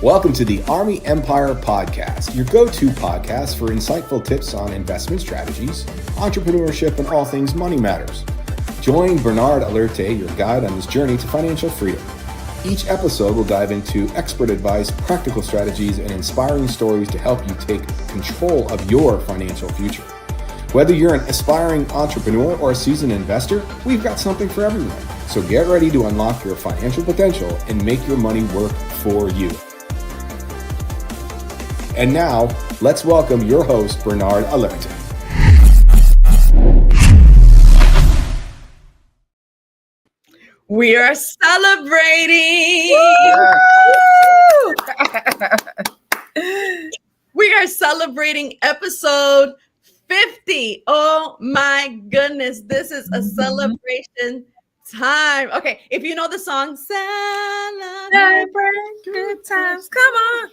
Welcome to the Army Empire Podcast, your go-to podcast for insightful tips on investment strategies, entrepreneurship, and all things money matters. Join Bernard Alerte, your guide on this journey to financial freedom. Each episode will dive into expert advice, practical strategies, and inspiring stories to help you take control of your financial future. Whether you're an aspiring entrepreneur or a seasoned investor, we've got something for everyone. So get ready to unlock your financial potential and make your money work for you. And now, let's welcome your host, Bernard Alerte. We are celebrating. We are celebrating episode 50. Oh my goodness, this is a celebration time. Okay, if you know the song, Celebrate Good times, come on.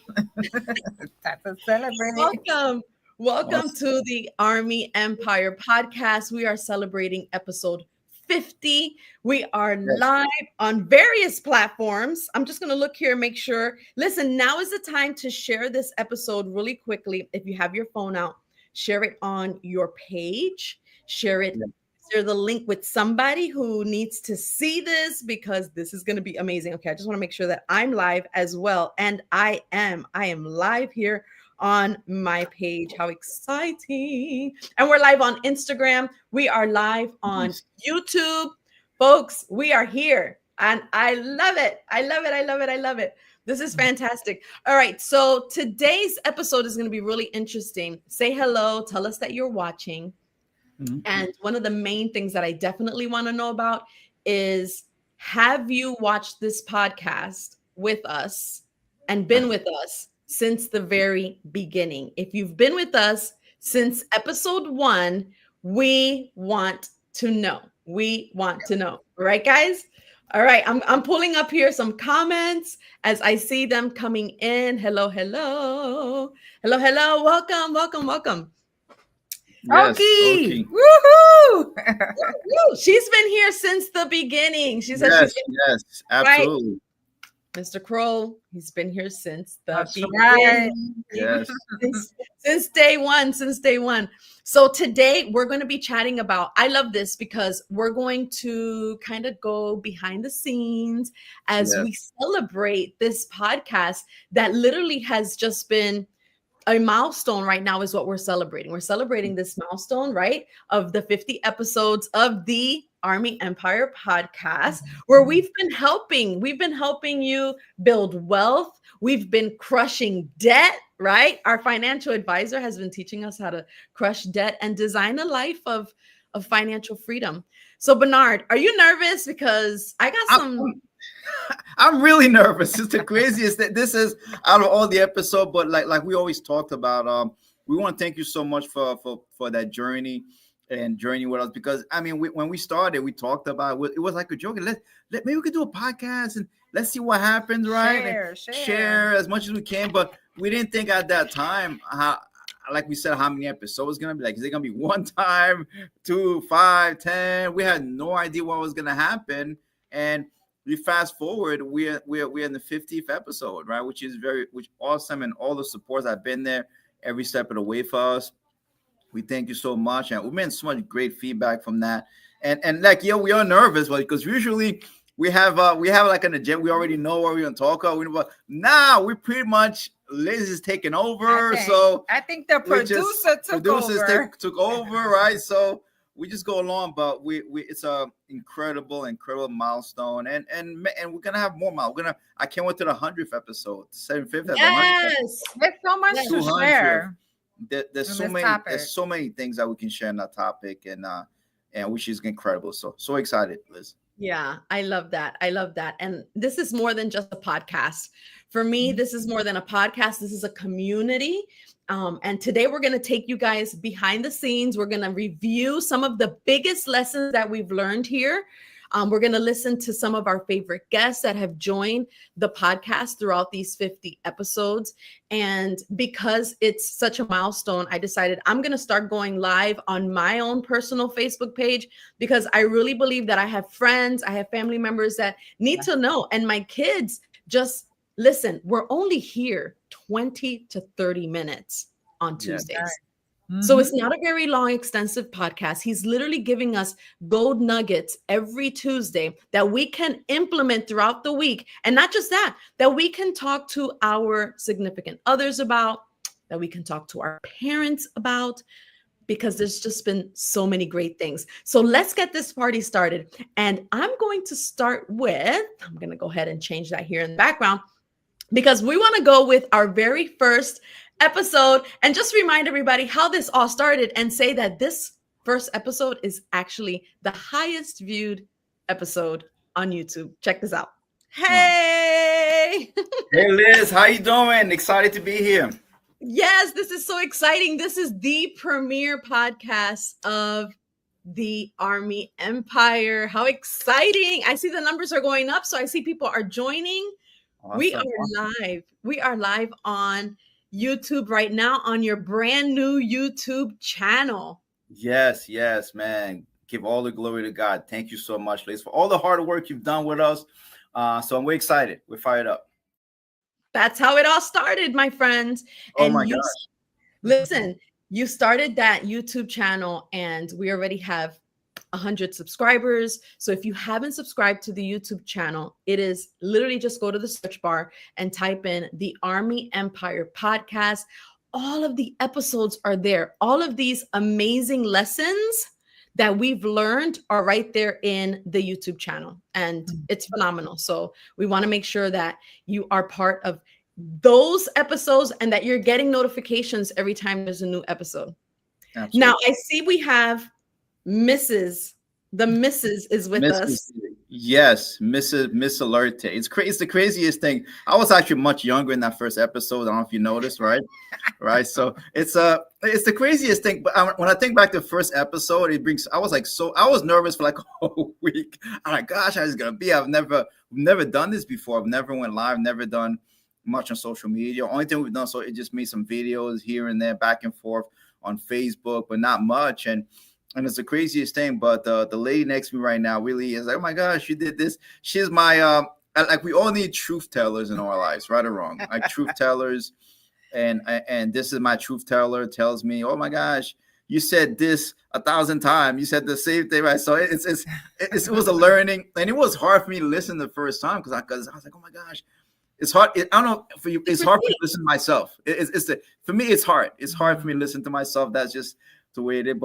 Time to celebrate. Welcome to the Army Empire Podcast. We are celebrating episode 50. We are live on various platforms. I'm just going to look here and make sure. Listen, now is the time to share this episode really quickly. If you have your phone out, share it on your page. Share the link with somebody who needs to see this because this is going to be amazing. Okay, I just want to make sure that I'm live as well. And I am live here on my page. How exciting. And we're live on Instagram. We are live on YouTube. Folks, we are here and I love it. I love it. This is fantastic. All right. So today's episode is going to be really interesting. Say hello. Tell us that you're watching. Mm-hmm. And one of the main things that I definitely want to know about is, have you watched this podcast with us and been with us since the very beginning? If you've been with us since episode 1, we want to know. All right, guys? All right, I'm pulling up here some comments as I see them coming in. Hello. Welcome. Yes, Okie. Woohoo! She's been here since the beginning. She said yes, absolutely. Right? Mr. Kroll, he's been here since the beginning. Yes. Since day one. So today we're going to be chatting about, I love this because we're going to kind of go behind the scenes as we celebrate this podcast that literally has just been a milestone. Right now is what we're celebrating. We're celebrating this milestone, right, of the 50 episodes of the Army Empire Podcast, where we've been helping you build wealth. We've been crushing debt, right? Our financial advisor has been teaching us how to crush debt and design a life of financial freedom. So Bernard, are you nervous? Because I got some... I'm really nervous. It's the craziest that this is out of all the episodes, but like we always talked about, we want to thank you so much for that journey with us, because I mean, when we started, we talked about it was like a joke. Maybe we could do a podcast and let's see what happens, right? Share as much as we can, but we didn't think at that time how many episodes it's gonna be. Like, is it gonna be one time, 2, 5, 10? We had no idea what was gonna happen, and we fast forward, we're in the 50th episode, right? Which is awesome, and all the supports have been there every step of the way for us. We thank you so much, and we've been so much great feedback from that. And we are nervous, but because usually we have like an agenda, we already know what we're gonna talk about. But now we pretty much Liz is taking over. I think the producers took over, right? So we just go along, but we it's a incredible milestone, and we're gonna have more milestones. I can't wait to the 100th episode, 75th. Yes, there's so much to share. There's so many things that we can share in that topic, and which is incredible. So excited, Liz. Yeah, I love that. And this is more than just a podcast. For me, this is more than a podcast. This is a community. And today we're going to take you guys behind the scenes. We're going to review some of the biggest lessons that we've learned here. We're going to listen to some of our favorite guests that have joined the podcast throughout these 50 episodes. And because it's such a milestone, I decided I'm going to start going live on my own personal Facebook page, because I really believe that I have friends, I have family members that need to know. And my kids just listen, we're only here 20 to 30 minutes on Yeah. Tuesdays. So it's not a very long, extensive podcast. He's literally giving us gold nuggets every Tuesday that we can implement throughout the week. And not just that, that we can talk to our significant others about, that we can talk to our parents about, because there's just been so many great things. So let's get this party started. And I'm going to start with, I'm going to go ahead and change that here in the background, because we want to go with our very first episode and just remind everybody how this all started and say that this first episode is actually the highest viewed episode on YouTube. Check this out. Hey! Hey, Liz, how you doing? Excited to be here. Yes, this is so exciting. This is the premiere podcast of the Army Empire. How exciting. I see the numbers are going up, so I see people are joining. Awesome. We are live. We are live on YouTube right now on your brand new YouTube channel. Yes, man. Give all the glory to God. Thank you so much, Liz, for all the hard work you've done with us. So we're excited. We're fired up. That's how it all started, my friends. Oh my gosh. Listen, you started that YouTube channel and we already have 100 subscribers. So if you haven't subscribed to the YouTube channel, it is literally just go to the search bar and type in the Army Empire podcast. All of the episodes are there. All of these amazing lessons that we've learned are right there in the YouTube channel, and it's phenomenal. So we want to make sure that you are part of those episodes and that you're getting notifications every time there's a new episode. Absolutely. Now I see we have Mrs. The Mrs. is with us. Yes, Miss Alerte. It's the craziest thing. I was actually much younger in that first episode. I don't know if you noticed, right? Right. So it's the craziest thing. But when I think back to the first episode, I was nervous for like a whole week. I'm like, gosh, how is it gonna be? I've never done this before. I've never went live, never done much on social media. Only thing we've done, so it just made some videos here and there, back and forth on Facebook, but not much. And it's the craziest thing. But the lady next to me right now really is like, oh my gosh, you did this. She's my like, we all need truth tellers in our lives, right or wrong, like truth tellers. And this is my truth teller, tells me, oh my gosh, you said this 1,000 times. You said the same thing, right? So it was a learning, and it was hard for me to listen the first time because I was like, oh my gosh, it's hard. I don't know for you. It's hard for me to listen to myself. For me, it's hard. It's hard for me to listen to myself. That's just the way it is.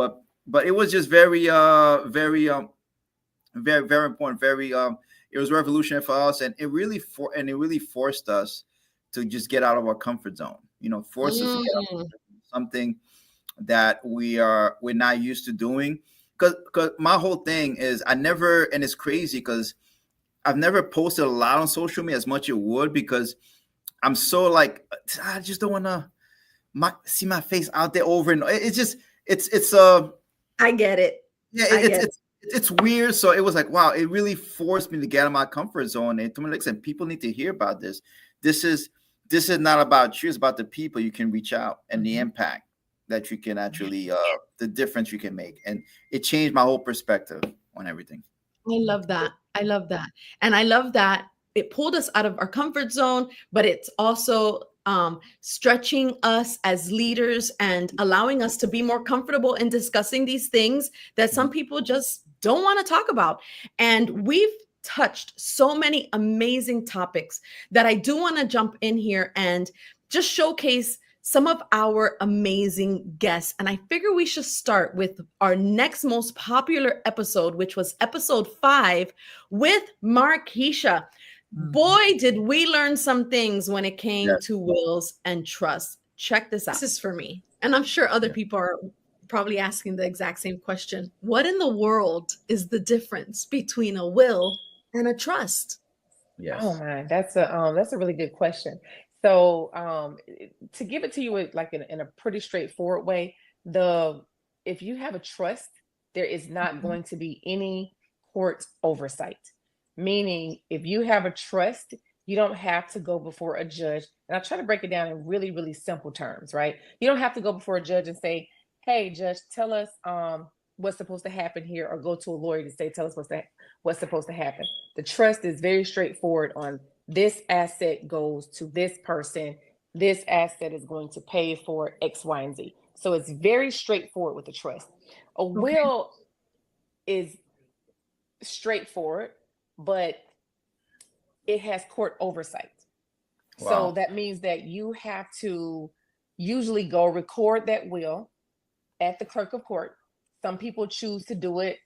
But it was just very very important. It was revolutionary for us, and it really forced us to just get out of our comfort zone. Force us to get out of something that we're not used to doing. Because my whole thing is and it's crazy because I've never posted a lot on social media as much as it would, because I'm so like, I just don't want to see my face out there over and I get it. Yeah, it's weird. So it was like, wow, it really forced me to get out of my comfort zone. And to me, like I said, people need to hear about this. This is not about you, it's about the people you can reach out and the impact that you can actually the difference you can make. And it changed my whole perspective on everything. I love that. And I love that it pulled us out of our comfort zone, but it's also stretching us as leaders and allowing us to be more comfortable in discussing these things that some people just don't want to talk about. And we've touched so many amazing topics that I do want to jump in here and just showcase some of our amazing guests. And I figure we should start with our next most popular episode, which was episode 5 with Marquisha. Boy, did we learn some things when it came to wills and trusts. Check this out. This is for me. And I'm sure other people are probably asking the exact same question. What in the world is the difference between a will and a trust? Yes. Oh man, that's a really good question. So to give it to you like in a pretty straightforward way, if you have a trust, there is not going to be any court oversight. Meaning, if you have a trust, you don't have to go before a judge. And I'll try to break it down in really, really simple terms, right? You don't have to go before a judge and say, hey, judge, tell us what's supposed to happen here, or go to a lawyer to say, tell us what's supposed to happen. The trust is very straightforward on this asset goes to this person. This asset is going to pay for X, Y, and Z. So it's very straightforward with the trust. A will is straightforward, but it has court oversight. Wow. So that means that you have to usually go record that will at the clerk of court. Some people choose to do it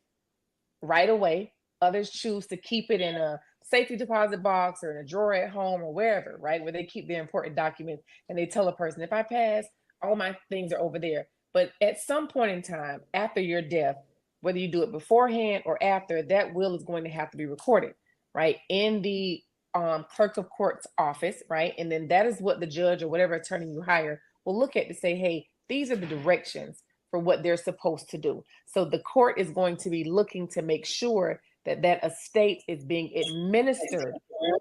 right away. Others choose to keep it in a safety deposit box or in a drawer at home or wherever, right? Where they keep their important documents, and they tell a person, if I pass, all my things are over there. But at some point in time after your death, whether you do it beforehand or after, that will is going to have to be recorded, right? In the clerk of court's office, right? And then that is what the judge or whatever attorney you hire will look at to say, hey, these are the directions for what they're supposed to do. So the court is going to be looking to make sure that that estate is being administered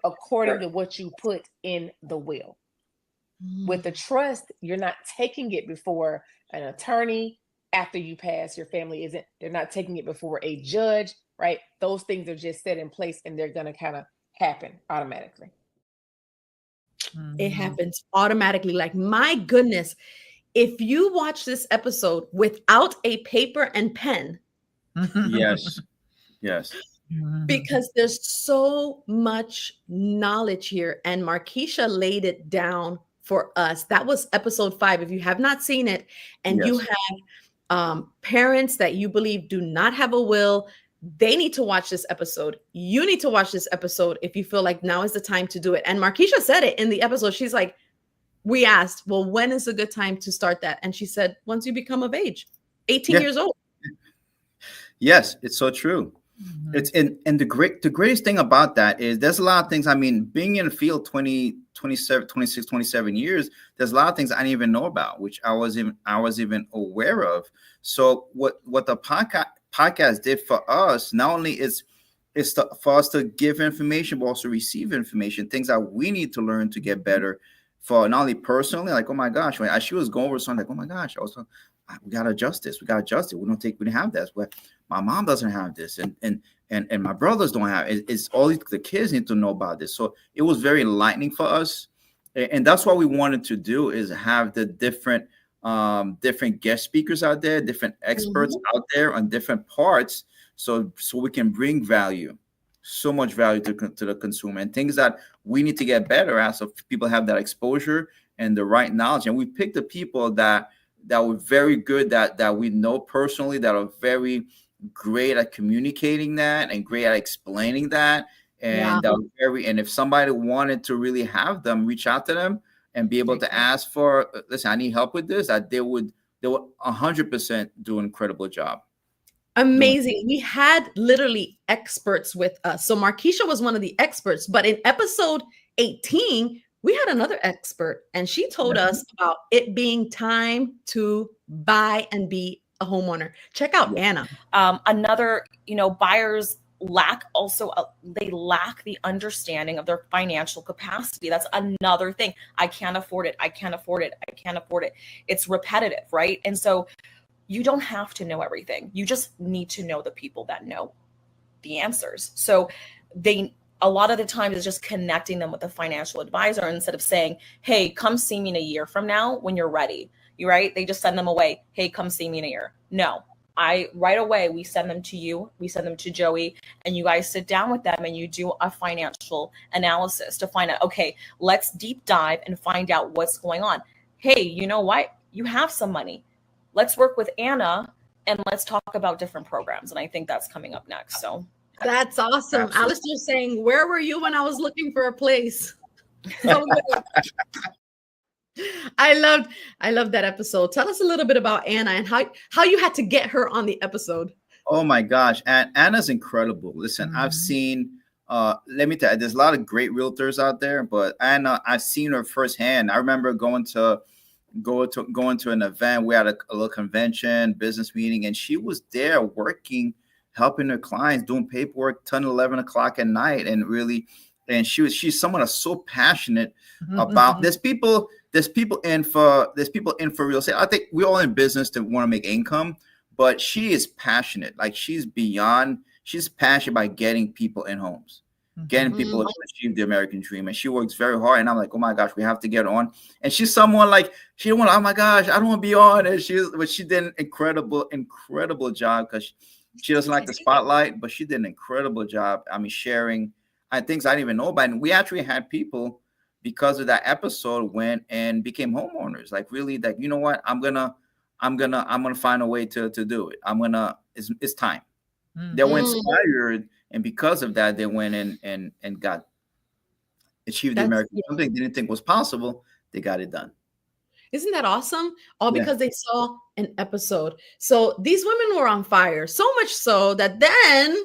according to what you put in the will. With the trust, you're not taking it before an attorney after you pass. Your family isn't, they're not taking it before a judge, right? Those things are just set in place, and they're going to kind of happen automatically. It happens automatically. Like, my goodness, if you watch this episode without a paper and pen, Yes. because there's so much knowledge here, and Markeisha laid it down for us. That was episode 5. If you have not seen it, and you have parents that you believe do not have a will, they need to watch this episode. You need to watch this episode if you feel like now is the time to do it. And Markeisha said it in the episode. She's like, we asked, well, when is a good time to start that? And she said, once you become of age, 18 years old. Yes, it's so true. It's and the greatest thing about that is there's a lot of things. I mean, being in the field 27 years, there's a lot of things I didn't even know about, which I was even aware of. So what the podcast did for us, not only is for us to give information, but also receive information, things that we need to learn to get better, for not only personally, like, oh my gosh, when she was going over something, like, oh my gosh, we gotta adjust this. We didn't have this. But my mom doesn't have this, and my brothers don't have it. It's all the kids need to know about this. So it was very enlightening for us, and that's what we wanted to do, is have the different guest speakers out there, different experts out there on different parts, so we can bring value, so much value to the consumer, and things that we need to get better at, so people have that exposure and the right knowledge. And we picked the people that were very good, that we know personally, that are very great at communicating that and great at explaining that, and and if somebody wanted to really have them reach out to them and be able to ask for, listen, I need help with this, that they would 100% do an incredible job. Amazing. We had literally experts with us. So Markeisha was one of the experts, but in episode 18, we had another expert, and she told us about it being time to buy and be a homeowner. Check out Anna. Another, buyers lack the understanding of their financial capacity. That's another thing. I can't afford it. It's repetitive, right? And so you don't have to know everything. You just need to know the people that know the answers. So a lot of the time is just connecting them with a financial advisor, instead of saying, hey, come see me in a year from now when you're ready. You're right. They just send them away. Hey, come see me in a year. No, right away, we send them to you. We send them to Joey, and you guys sit down with them and you do a financial analysis to find out, okay, let's deep dive and find out what's going on. Hey, you know what? You have some money. Let's work with Anna and let's talk about different programs. And I think that's coming up next. So that's awesome. Absolutely. Alistair's saying, where were you when I was looking for a place? So I loved that episode. Tell us a little bit about Anna and how you had to get her on the episode. Oh my gosh. And Anna's incredible. Listen, I've seen, let me tell you, there's a lot of great realtors out there, but Anna, I've seen her firsthand. I remember going to an event. We had a little convention, business meeting, and she was there working, helping her clients, doing paperwork 10, 11 o'clock at night. And she's someone that's so passionate about, there's people in for real estate. I think we're all in business to want to make income, but she is passionate. Like, she's passionate by getting people in homes. getting people to achieve the American dream. And she works very hard. And I'm like, oh my gosh, we have to get on. And she's someone like, she don't want, oh my gosh, I don't want to be on. And she did an incredible job, because she doesn't like the spotlight, but she did an incredible job. I mean, sharing things I didn't even know about. And we actually had people, because of that episode, went and became homeowners. Like, really, like, you know what? I'm gonna find a way to do it. It's time. They were inspired, and because of that, they went and achieved the American, something they didn't think was possible. They got it done. Isn't that awesome? All because they saw an episode. So these women were on fire, so much so that then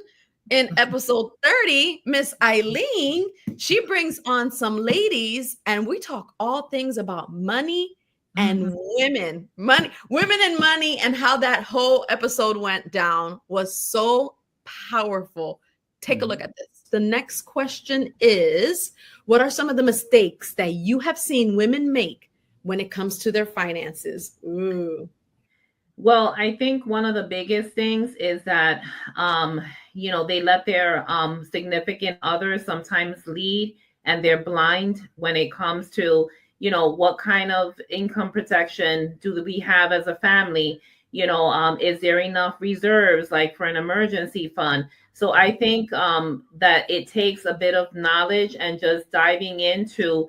in episode 30, Miss Eileen, she brings on some ladies, and we talk all things about money and women and money, and how that whole episode went down was so powerful. Take a look at this. The next question is, what are some of the mistakes that you have seen women make when it comes to their finances? Ooh. Well, I think one of the biggest things is that, they let their significant others sometimes lead, and they're blind when it comes to, what kind of income protection do we have as a family? Is there enough reserves, like for an emergency fund? So I think that it takes a bit of knowledge and just diving into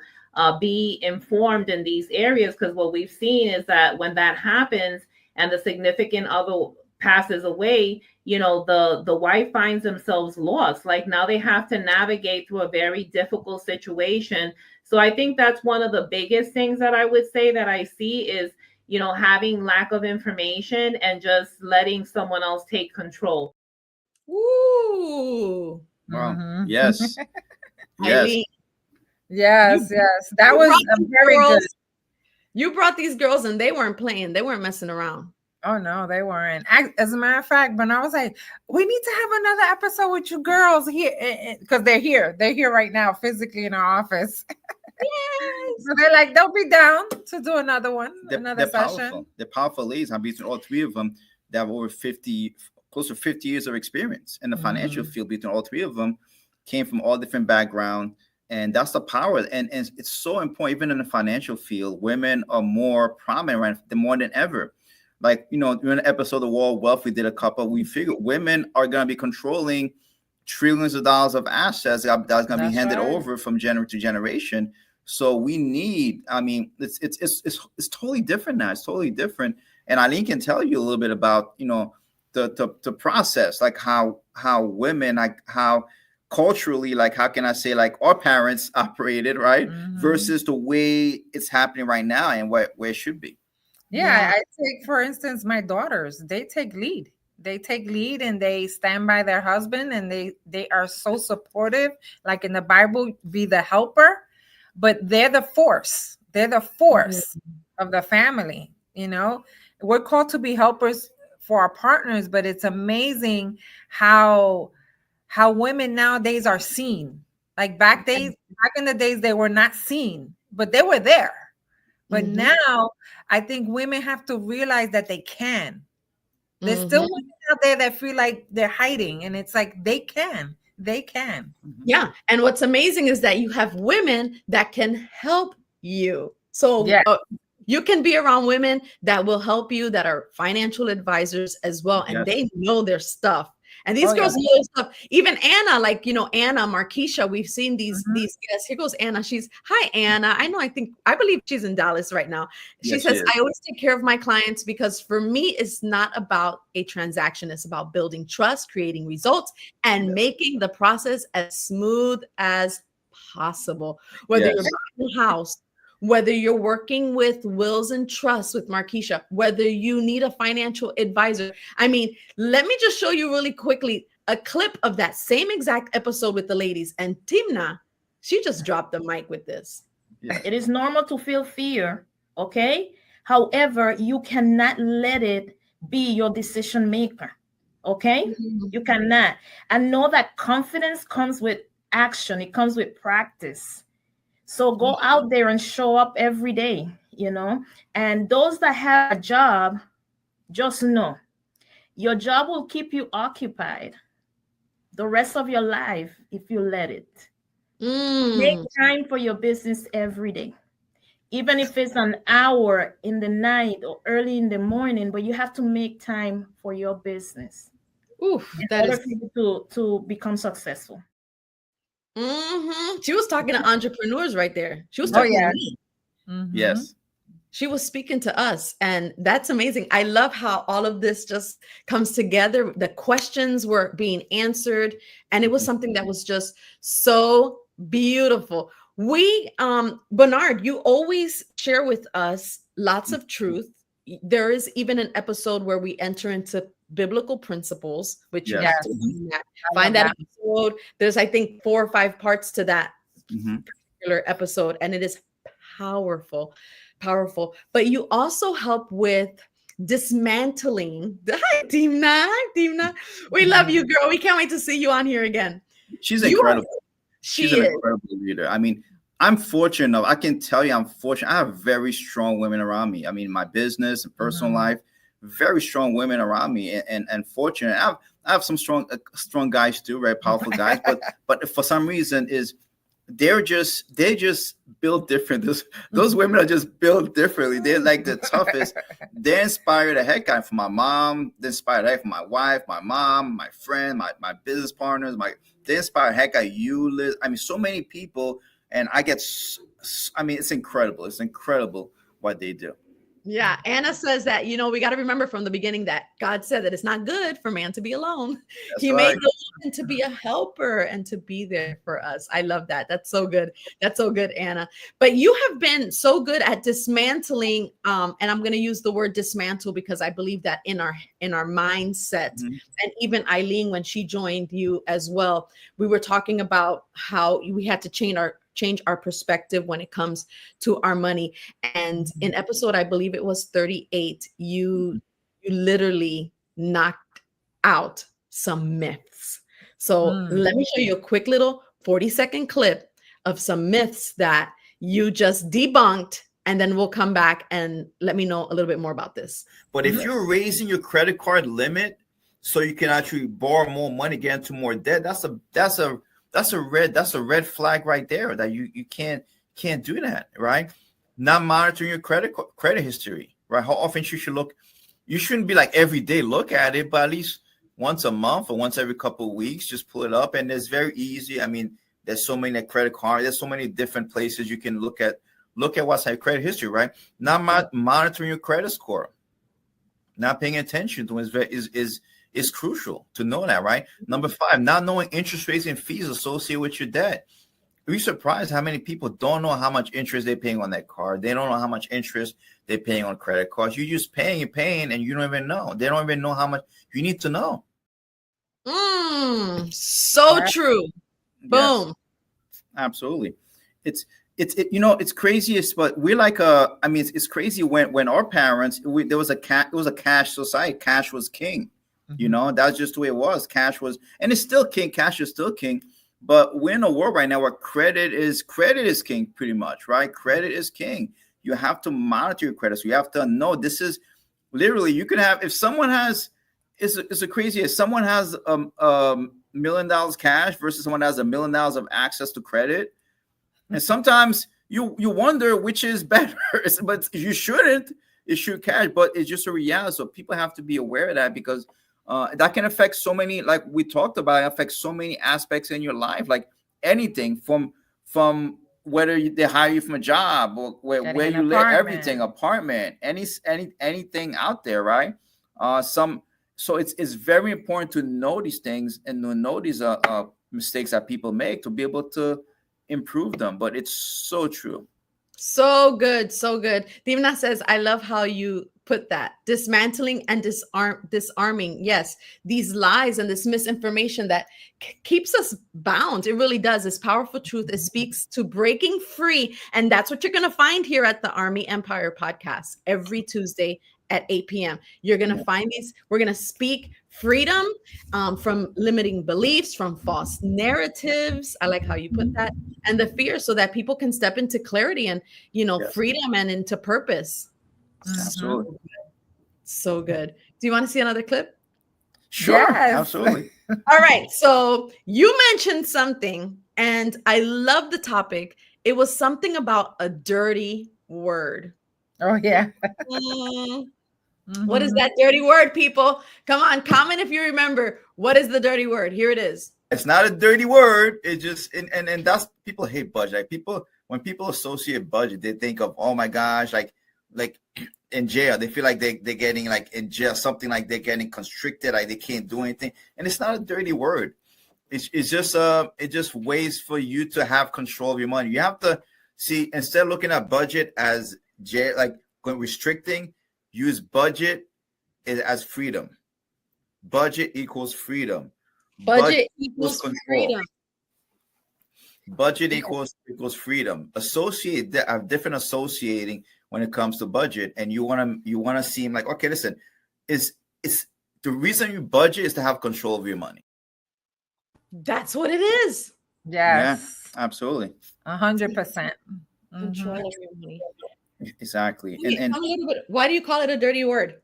be informed in these areas, because what we've seen is that when that happens and the significant other passes away, the wife finds themselves lost. Like, now they have to navigate through a very difficult situation. So I think that's one of the biggest things that I would say that I see is, having lack of information and just letting someone else take control. Ooh. Wow. Yes. Eileen, Yes. That was a very good. You brought these girls, and they weren't playing. They weren't messing around. Oh no, they weren't. As a matter of fact, Bernard was like, we need to have another episode with you girls here, because they're here. They're here right now, physically in our office. Yes. So they're like, they'll be down to do another one, another session. Powerful. They're powerful ladies. I'm between all three of them. They have over close to 50 years of experience in the financial field. Between all three of them, came from all different backgrounds. And that's the power. And it's so important, even in the financial field, women are more prominent right now, more than ever. Like, in an episode of Wall of Wealth, we did a couple, we figured women are going to be controlling trillions of dollars of assets that's going to be handed over from generation to generation. So we need, it's totally different now. It's totally different. And Eileen can tell you a little bit about, the process, like how women, like how culturally, like, how can I say, like, our parents operated, right? Versus the way it's happening right now and where it should be. Yeah, I take, for instance, my daughters, they take lead. They take lead and they stand by their husband, and they are so supportive. Like in the Bible, be the helper, but they're the force. They're the force of the family. We're called to be helpers for our partners, but it's amazing how women nowadays are seen. Like back in the days, they were not seen, but they were there. But now I think women have to realize that they can. There's still women out there that feel like they're hiding, and it's like they can. Yeah. And what's amazing is that you have women that can help you. So you can be around women that will help you, that are financial advisors as well. And they know their stuff. And these girls know stuff. Even Anna, like, Anna, Markeisha, we've seen these guests. Here goes Anna. Hi, Anna. I believe she's in Dallas right now. She says, I always take care of my clients, because for me, it's not about a transaction. It's about building trust, creating results, and making the process as smooth as possible. Whether you're buying a house, whether you're working with wills and trusts with Markeisha, whether you need a financial advisor. Let me just show you really quickly a clip of that same exact episode with the ladies. And Timna, she just dropped the mic with this. It is normal to feel fear, okay? However, you cannot let it be your decision maker, okay? You cannot. And know that confidence comes with action. It comes with practice. So go out there and show up every day, and those that have a job, just know your job will keep you occupied. the rest of your life if you let it. Make Mm. time for your business every day, even if it's an hour in the night or early in the morning, but you have to make time for your business Oof, in that order is. for you to become successful. She was talking to entrepreneurs right there. She was Oh, talking to yeah. me. Yes. She was speaking to us, and that's amazing. I love how all of this just comes together. The questions were being answered, and it was something that was just so beautiful. We, Bernard, you always share with us lots of truth. There is even an episode where we enter into biblical principles, which you Yes. have to find that. I Find love that episode. There's, I think, 4 or 5 parts to that Mhm. particular episode, and it is powerful. But you also help with dismantling. Hi, Dimna. Hi, Dimna. We love you, girl. We can't wait to see you on here again. She's You are- incredible. She's She an is. incredible leader. I mean, I'm fortunate enough. I can tell you, I'm fortunate. I have very strong women around me. I mean, my business and personal life, very strong women around me, and fortunate. I have some strong guys too, very powerful guys. But for some reason, they just built different. Those women are just built differently. They're like the toughest. They inspire the heck out of my mom. They inspire the heck of my wife, my mom, my friend, my business partners. They inspire the heck out of you, Liz. I mean, so many people, and I get. I mean, it's incredible. It's incredible what they do. Yeah, Anna says that, we got to remember from the beginning that God said that it's not good for man to be alone. That's He right. made the woman to be a helper and to be there for us. I love that. That's so good. That's so good, Anna. But you have been so good at dismantling, and I'm going to use the word dismantle because I believe that in our mindset. Mhm. And even Eileen, when she joined you as well, we were talking about how we had to change our perspective when it comes to our money. And in episode, I believe it was 38, you literally knocked out some myths. So let me show you a quick little 40-second clip of some myths that you just debunked, and then we'll come back and let me know a little bit more about this. But if you're raising your credit card limit so you can actually borrow more money, get into more debt, that's a red flag right there, that you can't do that, right? Not monitoring your credit history, right? How often you should look. You shouldn't be like every day look at it, but at least once a month or once every couple of weeks, just pull it up. And it's very easy. I mean, there's so many credit cards. There's so many different places you can look at what's your credit history, right? Not monitoring your credit score, not paying attention to it is crucial to know that, right? Number 5, not knowing interest rates and fees associated with your debt. Are you surprised how many people don't know how much interest they're paying on that card? They don't know how much interest they're paying on credit cards. You're just paying, and you don't even know. They don't even know how much you need to know. So true. Boom. Yes, absolutely. It's craziest, but we're like it's crazy when our parents, it was a cash society. Cash was king. That's just the way it was. Cash was, and it's still king. Cash is still king. But we're in a world right now where credit is king, pretty much, right? Credit is king. You have to monitor your credit. So you have to know this is literally, you can have, if someone has, it's a crazy, if someone has $1 million cash versus someone has $1 million of access to credit. And sometimes you wonder which is better, but you shouldn't issue cash, but it's just a reality. So people have to be aware of that, because that can affect so many, like we talked about, it affects so many aspects in your life, like anything from whether they hire you from a job or where you live, everything, apartment, anything out there, right? So it's very important to know these things and to know these mistakes that people make to be able to improve them. But it's so true. So good. So good. Dimna says, I love how you put that. Dismantling and disarming. Yes, these lies and this misinformation that keeps us bound. It really does. It's powerful truth. It speaks to breaking free. And that's what you're going to find here at the Army Empire podcast every Tuesday at 8 p.m. You're going to find these. We're going to speak freedom from limiting beliefs, from false narratives. I like how you put that. And the fear, so that people can step into clarity and, freedom and into purpose. Absolutely. So good. Do you want to see another clip? Sure, Yes. absolutely. All right. So you mentioned something, and I love the topic. It was something about a dirty word. Oh yeah. Mm, Mm-hmm. What is that dirty word, people? Come on, comment if you remember. What is the dirty word? Here it is. It's not a dirty word. It just and that's people hate budget. Like people, when people associate budget, they think of, oh my gosh, like in jail. They feel like they're getting like in jail, something like they're getting constricted, like they can't do anything. And it's not a dirty word. It's just ways for you to have control of your money. You have to see, instead of looking at budget as jail, like restricting, use budget as freedom. Budget equals freedom. Budget equals control. freedom. Budget equals freedom. Associate that have different associating when it comes to budget, and you want to seem like, okay, listen, is the reason you budget is to have control of your money. That's what it is. Yes. Yeah, absolutely. 100%. Control of your money. Exactly. Tell me a little bit, why do you call it a dirty word?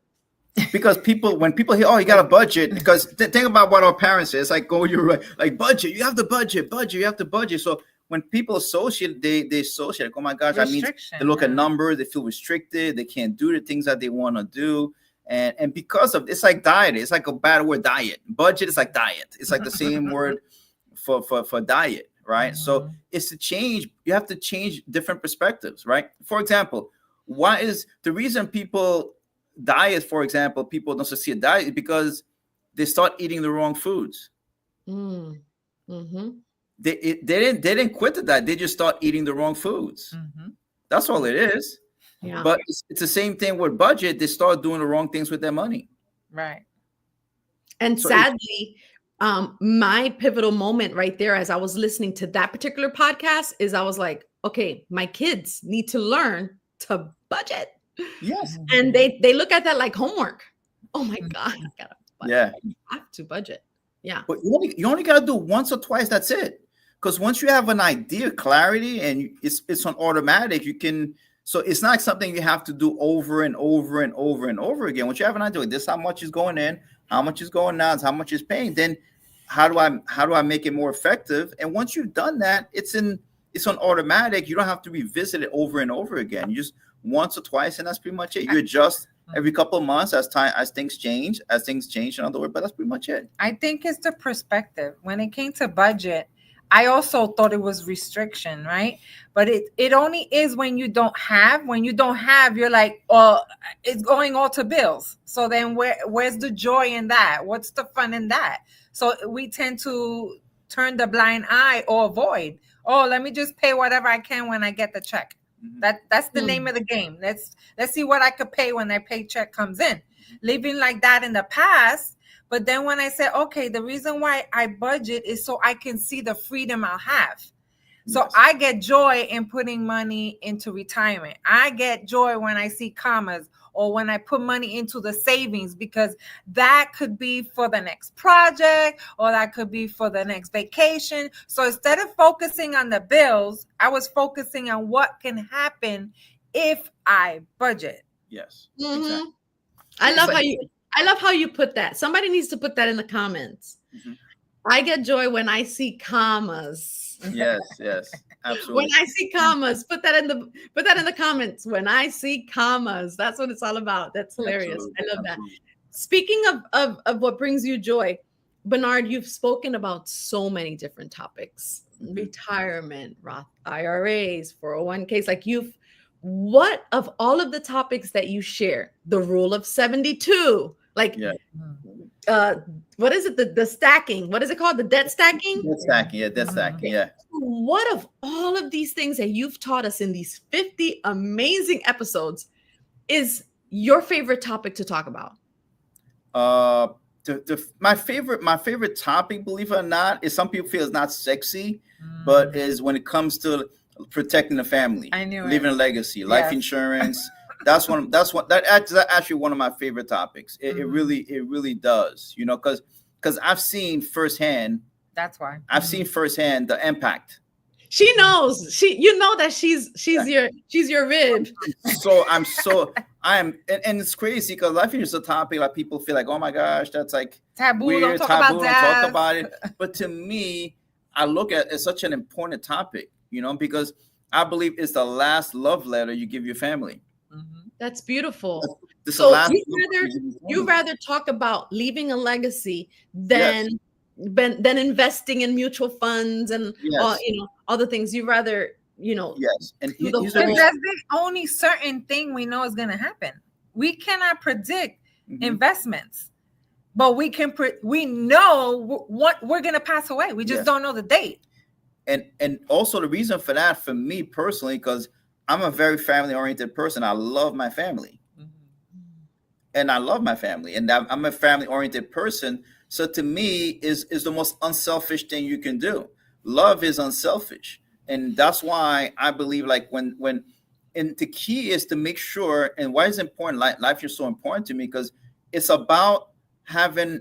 Because when people hear, oh, you got a budget, because think about what our parents say. It's like, oh, you're right, like budget, you have the budget, you have the budget. So when people associate, they associate, like, oh my gosh, that means they look at numbers, they feel restricted, they can't do the things that they want to do. And because of, it's like diet, it's like a bad word, diet. Budget is like diet. It's like the same word for diet, right? Mm-hmm. So it's to change, you have to change different perspectives, right? For example, why is the reason people diet, for example, people don't see a diet because they start eating the wrong foods. Mm-hmm. They didn't quit the diet. They just start eating the wrong foods. Mm-hmm. That's all it is. Yeah. But it's the same thing with budget. They start doing the wrong things with their money. Right. And so sadly, my pivotal moment right there, as I was listening to that particular podcast, is I was like, okay, my kids need to learn to budget. Yes. And they look at that like homework. Oh my God, I gotta budget. Yeah. I have to budget. Yeah. But you only gotta do once or twice, that's it. Because once you have an idea, clarity, and it's on automatic, you can, so it's not something you have to do over and over and over and over again. Once you have an idea, this is how much is going in, how much is going out, how much is paying, then how do I make it more effective? And once you've done that, it's on automatic. You don't have to revisit it over and over again. You just once or twice, and that's pretty much it. You adjust every couple of months as things change, in other words, but that's pretty much it. I think it's the perspective. When it came to budget, I also thought it was restriction, right? But it only is when you don't have. When you don't have, you're like, oh, it's going all to bills. So then where's the joy in that? What's the fun in that? So we tend to turn the blind eye or avoid. Oh, let me just pay whatever I can when I get the check. That's the name of the game. Let's see what I could pay when that paycheck comes in. Living like that in the past, but then when I said, okay, the reason why I budget is so I can see the freedom I'll have. So yes. I get joy in putting money into retirement. I get joy when I see commas or when I put money into the savings, because that could be for the next project or that could be for the next vacation. So instead of focusing on the bills, I was focusing on what can happen if I budget. Yes. Mm-hmm. Exactly. I love how you put that. Somebody needs to put that in the comments. Mm-hmm. I get joy when I see commas. Yes, absolutely. When I see commas, put that in the comments. When I see commas, that's what it's all about. That's hilarious. Absolutely. I love that. Speaking of what brings you joy, Bernard, you've spoken about so many different topics: retirement, Roth IRAs, 401ks. Like what of all of the topics that you share? The rule of 72. Like, what is it? The stacking. What is it called? The debt stacking? Debt stacking. Yeah, debt stacking. Yeah. What of all of these things that you've taught us in these 50 amazing episodes is your favorite topic to talk about? My favorite topic, believe it or not, is some people feel it's not sexy, but is when it comes to protecting the family, leaving a legacy, life insurance. That's actually one of my favorite topics. It really does, because I've seen firsthand. That's why I've seen firsthand the impact. She knows. That she's your rib. So and it's crazy because life insurance is a topic like people feel like, oh my gosh, that's like Taboo. weird, Don't talk taboo, about don't that. talk about it. But to me, I look at it as such an important topic, because I believe it's the last love letter you give your family. That's beautiful. This So you rather talk about leaving a legacy than investing in mutual funds and all the things. You rather yes, and that's the only certain thing we know is going to happen. We cannot predict investments, but we know what we're going to pass away. We just don't know the date. And also the reason for that, for me personally, because I'm a very family oriented person. I love my family. And I love my family, and I'm a family oriented person. So to me is the most unselfish thing you can do. Love is unselfish. And that's why I believe like when the key is to make sure, and why is it important? Life is so important to me because it's about the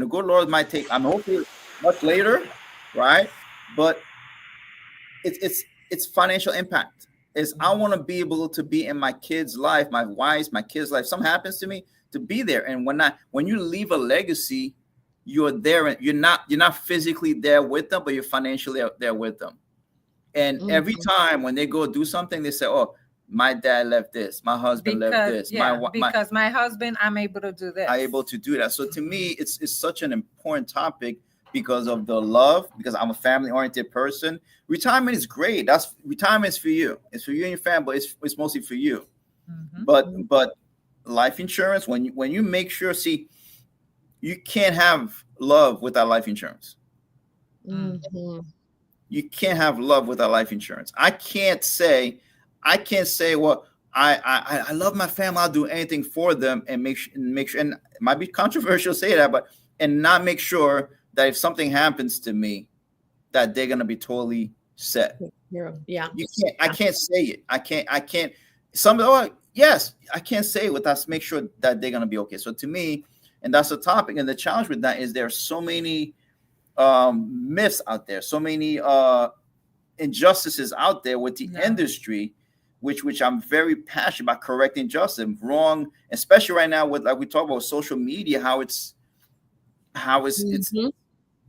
good Lord might take, I'm hoping much later, right? But it's financial impact. I want to be able to be in my kids' life, my wife's, my kids' life. Something happens to me, to be there. And when you leave a legacy, you're there, and you're not physically there with them, but you're financially there with them. And every time when they go do something, they say, "Oh, my dad left this, my husband left this, because my husband, I'm able to do this. I'm able to do that." So to me, it's such an important topic because of the love. Because I'm a family-oriented person. Retirement is great. Retirement is for you. It's for you and your family. It's mostly for you. But life insurance, when you make sure, see, you can't have love without life insurance. You can't have love without life insurance. I can't say, well, I love my family. I'll do anything for them and make sure. And it might be controversial to say that, and not make sure that if something happens to me, that they're gonna be totally set. Yeah. You can't. I can't say it. I can't. Yes, I can't say it without make sure that they're gonna be okay. So to me, and that's the topic. And the challenge with that is there are so many myths out there, so many injustices out there with the industry, which I'm very passionate about correcting justice and wrong, especially right now with, like we talk about social media, how it's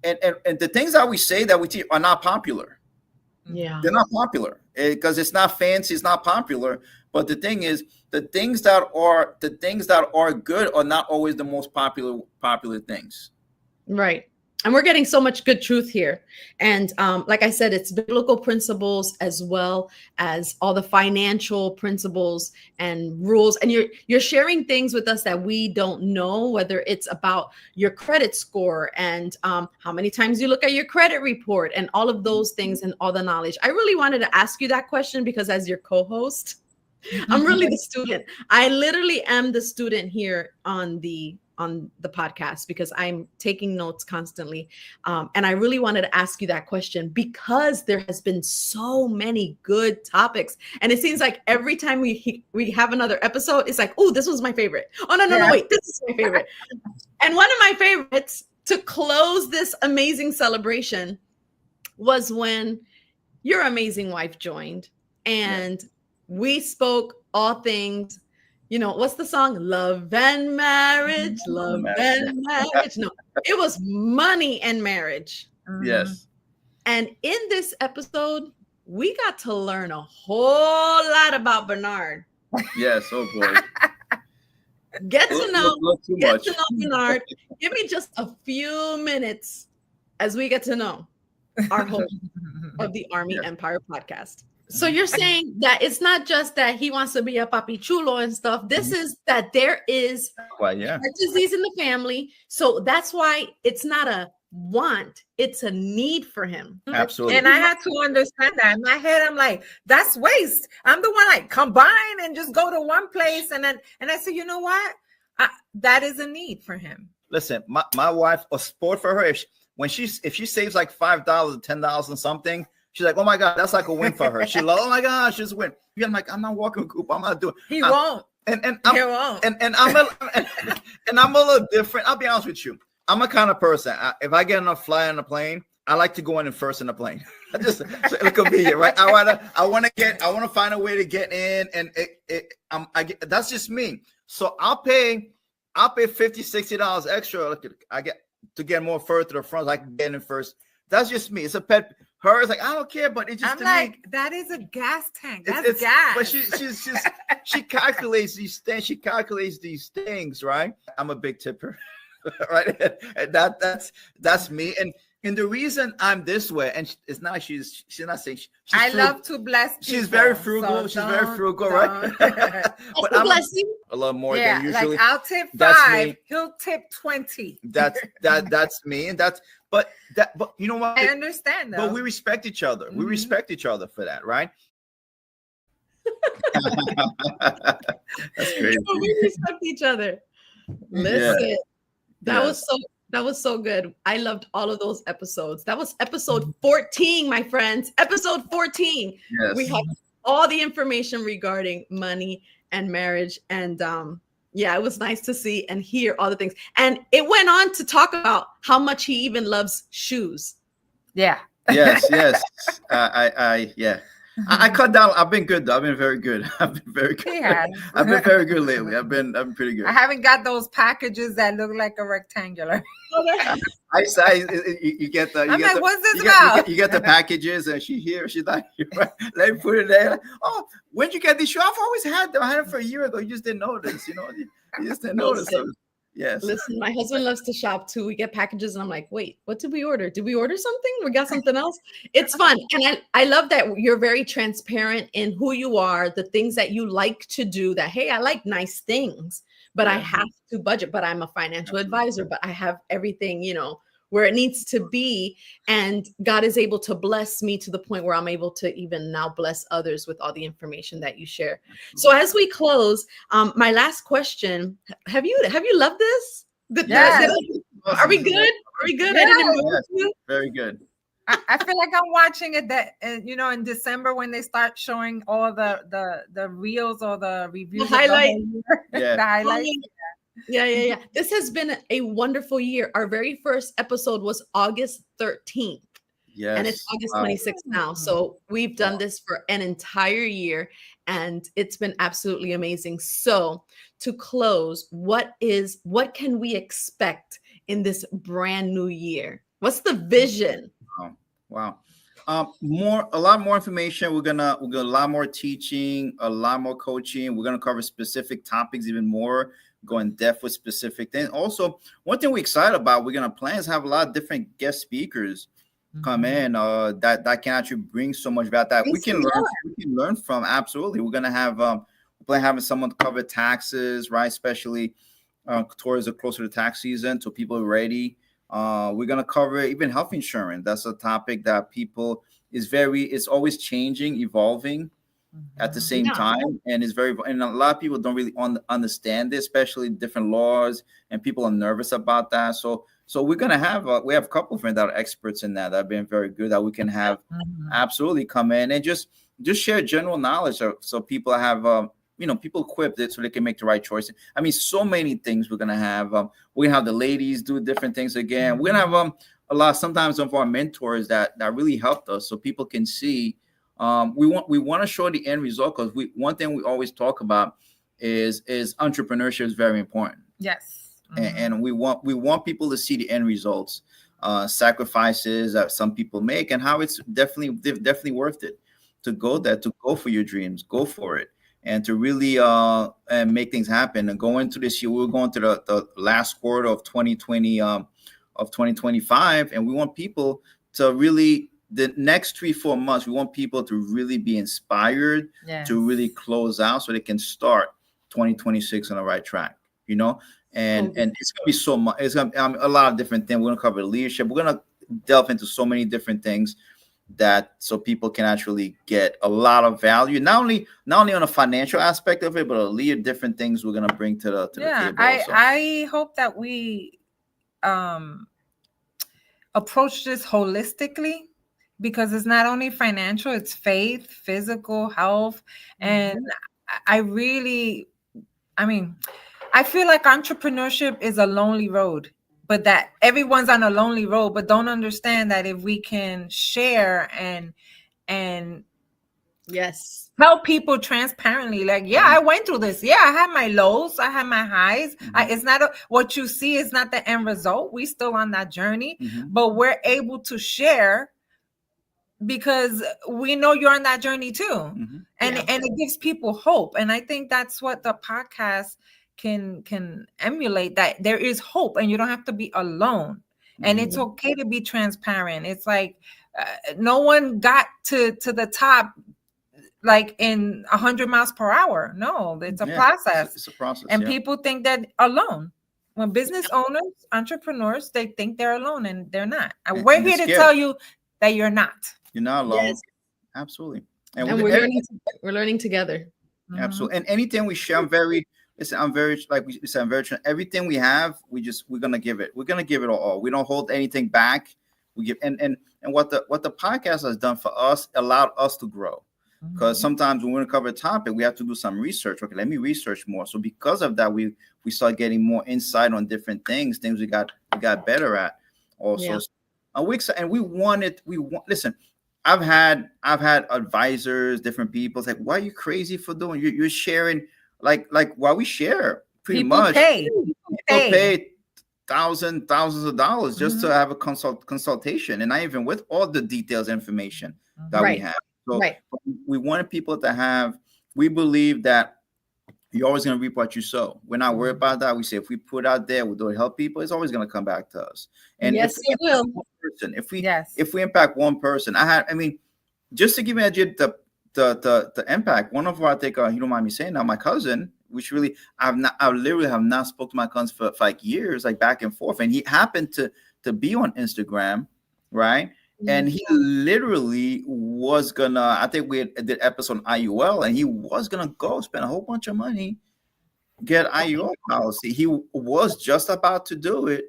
and the things that we say that we teach are not popular. Yeah, they're not popular because it's not fancy, it's not popular. But the thing is, the things that are good are not always the most popular things. Right. And we're getting so much good truth here. And like I said, it's biblical principles as well as all the financial principles and rules. And you're sharing things with us that we don't know, whether it's about your credit score and how many times you look at your credit report and all of those things and all the knowledge. I really wanted to ask you that question because as your co-host, I'm really the student. I literally am the student here on the podcast because I'm taking notes constantly. And I really wanted to ask you that question because there has been so many good topics. And it seems like every time we have another episode, it's like, oh, this was my favorite. Oh, no, wait, this is my favorite. And one of my favorites to close this amazing celebration was when your amazing wife joined and we spoke all things. What's the song? Love and marriage, love and marriage. No, it was money and marriage. Yes. And in this episode, we got to learn a whole lot about Bernard. Yes. Oh boy. Get to know Bernard. Give me just a few minutes as we get to know our host of the Army Empire podcast. So you're saying that it's not just that he wants to be a papi chulo and stuff. This is that there is heart disease in the family. So that's why it's not a want, it's a need for him. Absolutely. And I had to understand that. In my head, I'm like, that's waste. I'm the one like combine and just go to one place. And I said, you know what? That is a need for him. Listen, my wife, a sport for her. If she saves like $5 or $10 on something, she's like, oh my God, that's like a win for her. She loves, oh my gosh, it's a win. I'm like, I'm not walking with Coop. I'm not doing. He won't. And I'm a little different. I'll be honest with you. I'm a kind of person. If I get enough fly on the plane, I like to go in first in the plane. Just so convenient, right? I want to find a way to get in, and that's just me. So I'll pay $50, $60 extra. I get to get more further to the front. So I can get in first. That's just me. It's a pet. Her is like, I don't care, but it just. I'm like, me, that is a gas tank. That's gas. But she calculates these things. She calculates these things, right? I'm a big tipper, right? And that's me. And the reason I'm this way, and it's not she's not saying I love to bless people. She's very frugal. She's very frugal, right? But I'm blessing a lot more than usually. Like I'll tip 5, he'll tip 20. That's me, and but you know what? I understand though. But we respect each other. Mm-hmm. We respect each other for that, right? That's crazy. We respect each other. Listen, that was so good. I loved all of those episodes. That was episode 14, my friends. Episode 14. Yes. We have all the information regarding money and marriage. And it was nice to see and hear all the things. And it went on to talk about how much he even loves shoes. Yeah. Yes. I cut down. I've been good though. I've been very good. I've been very good. Yeah. I've been very good lately. I've been pretty good. I haven't got those packages that look like a rectangular. You get the. I'm like, what's this about? You get the packages, and she's like, let me put it there. Like, oh, when'd you get these shoes? I've always had them. I had them for a year ago. You just didn't notice. You just didn't notice them. Yes. Listen, my husband loves to shop too. We get packages and I'm like, wait, what did we order? Did we order something? We got something else? It's fun. And I love that you're very transparent in who you are, the things that you like to do, that, hey, I like nice things, but I have to budget, but I'm a financial advisor, but I have everything, where it needs to be. And God is able to bless me to the point where I'm able to even now bless others with all the information that you share. So as we close, my last question, have you loved this? Are we good? Are we good? Yeah. I didn't embarrass you? Very good. I feel like I'm watching it that in December when they start showing all the reels or the reviews, the highlights. The highlights. Yeah. This has been a wonderful year. Our very first episode was August 13th. Yes. And it's August 26th now. So we've done this for an entire year and it's been absolutely amazing. So to close, what can we expect in this brand new year? What's the vision? Wow. A lot more information. We're gonna a lot more teaching, a lot more coaching. We're gonna cover specific topics even more, go in depth with specific things. Also, one thing we're excited about, we're gonna plan is have a lot of different guest speakers come in that can actually bring so much about that we can learn from. Absolutely. We're gonna have we're having someone cover taxes, right? Especially towards the closer to tax season, so people are ready. We're gonna cover even health insurance. That's a topic that it's always changing, evolving at the same time, and and a lot of people don't really understand this, especially different laws, and people are nervous about that. So we're gonna have we have a couple of friends that are experts in that have been very good, that we can have absolutely come in and just share general knowledge, so people have people equipped it so they can make the right choice. I mean, so many things we're gonna have. We're gonna have the ladies do different things again. We're gonna have a lot sometimes of our mentors that really helped us, so people can see. We want to show the end result, because one thing we always talk about is entrepreneurship is very important. Yes. And we want people to see the end results, sacrifices that some people make, and how it's definitely worth it to go there, to go for your dreams, go for it, and to really and make things happen. And go into this year, we're going to the last quarter of 2020 of 2025, and we want people to really, the next 3-4 months, we want people to really be inspired, to really close out, so they can start 2026 on the right track. And it's gonna be so much. It's gonna be a lot of different things. We're gonna cover leadership. We're gonna delve into so many different things so people can actually get a lot of value. Not only on a financial aspect of it, but a lot of different things we're gonna bring to the table. I hope that we approach this holistically, because it's not only financial, it's faith, physical health, and I feel like entrepreneurship is a lonely road. but that everyone's on a lonely road, but don't understand that if we can share and Yes. help people transparently, like, yeah, I went through this. Yeah, I had my lows, I had my highs. It's not what you see is not the end result. We still on that journey, but we're able to share because we know you're on that journey too. And it gives people hope. And I think that's what the podcast can emulate, that there is hope and you don't have to be alone. And it's okay to be transparent. It's like no one got to the top like in 100 miles per hour. No, it's a process. It's a process. And people think that alone. When business owners, entrepreneurs, they think they're alone and they're not. And we're here to tell you that you're not. You're not alone. Yes. Absolutely. And we're learning together. Absolutely. And anything we share, I'm very everything we have, we're gonna give it. We're gonna give it all. We don't hold anything back. We give and what the podcast has done for us, allowed us to grow. Because sometimes when we want to cover a topic, we have to do some research. Okay, let me research more. So because of that, we start getting more insight on different things we got better at also. And we want. Listen, I've had advisors, different people. It's like, why are you crazy for doing? You're sharing like why we share pretty People much. People pay thousands of dollars just to have a consultation, and not even with all the details information that we have. So we wanted people to have, we believe that you're always going to reap what you sow. We're not worried about that. We say, if we put out there, we're going to help people, it's always going to come back to us. And yes, it will. If we impact one person, just to give you an idea, the impact, one of our, I think, you don't mind me saying now, my cousin, which really, I literally have not spoken to my cousin for like years, like back and forth. And he happened to be on Instagram, right? And he literally was gonna, I think we did episode on IUL, and he was gonna go spend a whole bunch of money, get IUL policy. He was just about to do it.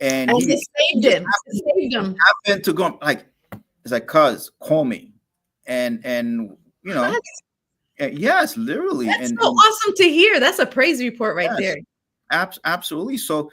And he saved him. Happened to go, like, it's like, cuz, call me. And you know, yes, literally. That's so awesome to hear. That's a praise report right there. Absolutely. So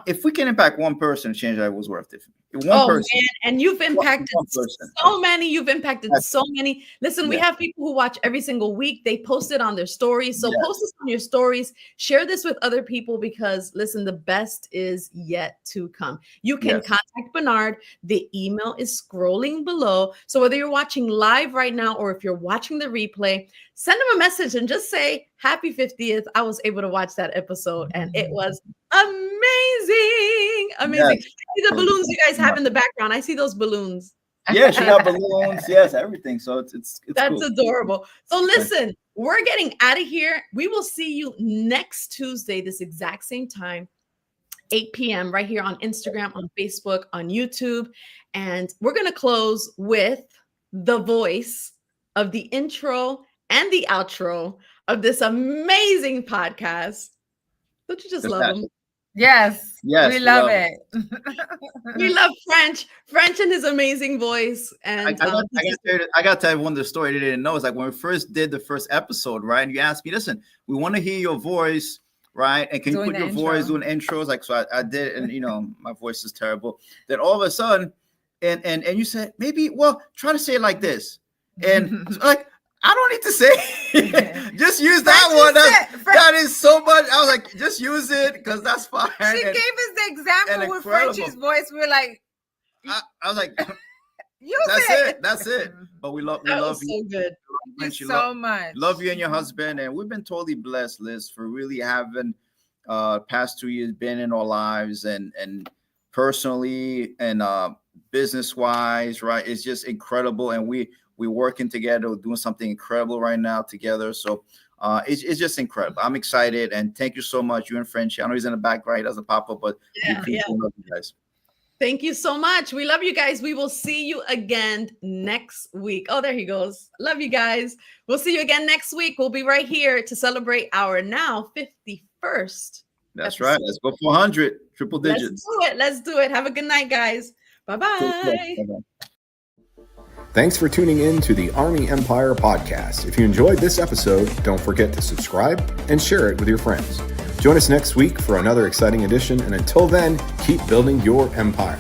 if we can impact one person, change that was worth it. Man, and you've impacted so many. You've impacted so many. Listen, we have people who watch every single week. They post it on their stories. So post this on your stories. Share this with other people because, listen, the best is yet to come. You can contact Bernard. The email is scrolling below. So whether you're watching live right now or if you're watching the replay, send him a message and just say, happy 50th. I was able to watch that episode and it was amazing. Yes. See the balloons you guys have in the background. I see those balloons. Yeah, she got balloons. Yes, everything. So it's that's cool. Adorable. So listen, we're getting out of here. We will see you next Tuesday, this exact same time, 8 p.m. right here on Instagram, on Facebook, on YouTube. And we're going to close with the voice of the intro and the outro of this amazing podcast. Don't you just love them? Yes, we love it. We love French and his amazing voice. And I got to tell everyone the story they didn't know. It's like when we first did the first episode, right? And you asked me, listen, we want to hear your voice, right? And can you put your voice doing intros? Like, so I did, and you know, my voice is terrible. Then all of a sudden, and you said, maybe, well, try to say it like this. And so like, I don't need to say just use that one. That is so much. I was like, just use it because that's fine. She gave us the example with Frenchie's voice. We were like, I was like, that's it. But we love you. So good. Thank you so much. Love you and your husband. And we've been totally blessed, Liz, for really having past 2 years been in our lives and personally and business wise, right? It's just incredible. And we're working together. We're doing something incredible right now together. So it's just incredible. I'm excited. And thank you so much. You and Frenchie. I know he's in the back right. He doesn't pop up, but love you guys. Thank you so much. We love you guys. We will see you again next week. Oh, there he goes. Love you guys. We'll see you again next week. We'll be right here to celebrate our now 51st. That's episode. Right. Let's go for 100. Triple digits. Let's do it. Have a good night, guys. Bye-bye. Thanks for tuning in to the Army Empire podcast. If you enjoyed this episode, don't forget to subscribe and share it with your friends. Join us next week for another exciting edition, and until then, keep building your empire.